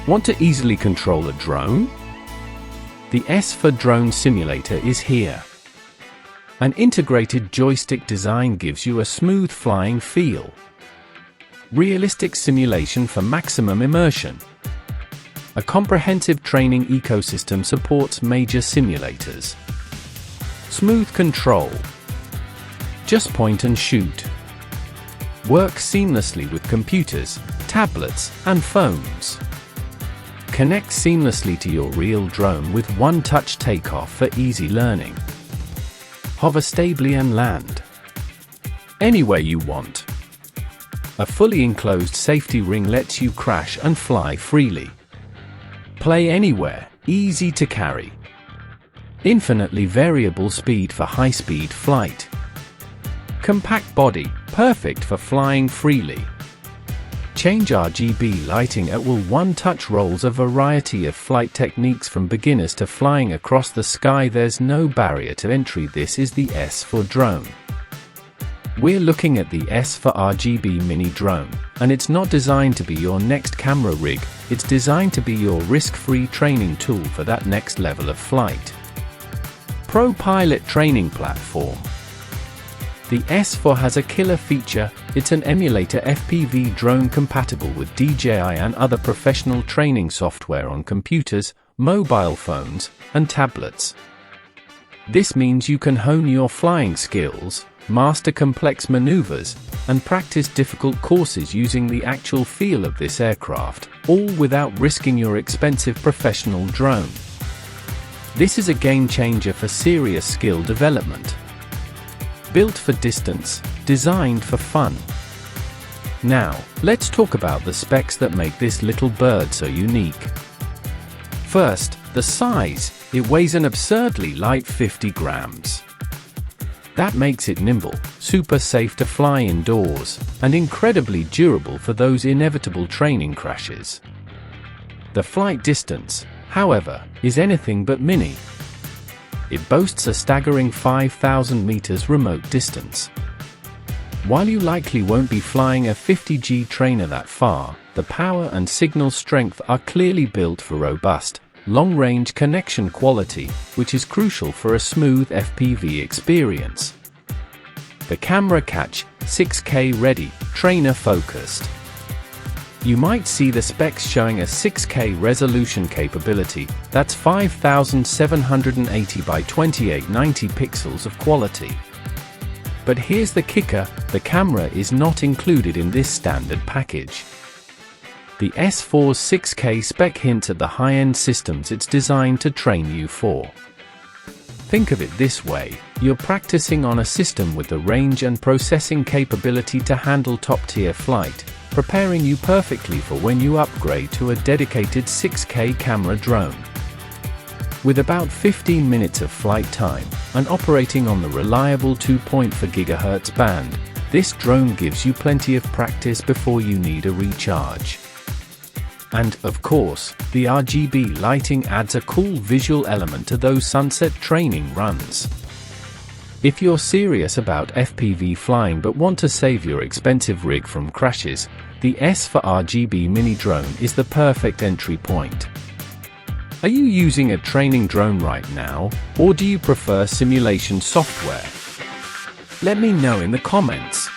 Want to easily control a drone? The S4 Drone Simulator is here. An integrated joystick design gives you a smooth flying feel. Realistic simulation for maximum immersion. A comprehensive training ecosystem supports major simulators. Smooth control. Just point and shoot. Works seamlessly with computers, tablets, and phones. Connect seamlessly to your real drone with one-touch takeoff for easy learning. Hover stably and land anywhere you want. A fully enclosed safety ring lets you crash and fly freely. Play anywhere, easy to carry. Infinitely variable speed for high-speed flight. Compact body, perfect for flying freely. Change RGB lighting at will. One-touch rolls a variety of flight techniques from beginners to flying across the sky. There's no barrier to entry. This is the S4 drone. We're looking at the S4 RGB Mini Drone, and it's not designed to be your next camera rig, it's designed to be your risk-free training tool for that next level of flight. Pro Pilot Training Platform. The S4 has a killer feature. It's an emulator FPV drone compatible with DJI and other professional training software on computers, mobile phones, and tablets. This means you can hone your flying skills, master complex maneuvers, and practice difficult courses using the actual feel of this aircraft, all without risking your expensive professional drone. This is a game changer for serious skill development. Built for distance, designed for fun. Now, let's talk about the specs that make this little bird so unique. First, the size. It weighs an absurdly light 50 grams. That makes it nimble, super safe to fly indoors, and incredibly durable for those inevitable training crashes. The flight distance, however, is anything but mini. It boasts a staggering 5,000 meters remote distance. While you likely won't be flying a 50G trainer that far, the power and signal strength are clearly built for robust, long-range connection quality, which is crucial for a smooth FPV experience. The camera catch, 6K ready, trainer focused. You might see the specs showing a 6K resolution capability, that's 5780 by 2890 pixels of quality. But here's the kicker, the camera is not included in this standard package. The S4's 6K spec hints at the high-end systems it's designed to train you for. Think of it this way, you're practicing on a system with the range and processing capability to handle top-tier flight, preparing you perfectly for when you upgrade to a dedicated 6K camera drone. With about 15 minutes of flight time, and operating on the reliable 2.4 GHz band, this drone gives you plenty of practice before you need a recharge. And, of course, the RGB lighting adds a cool visual element to those sunset training runs. If you're serious about FPV flying but want to save your expensive rig from crashes, the S4 RGB Mini Drone is the perfect entry point. Are you using a training drone right now, or do you prefer simulation software? Let me know in the comments.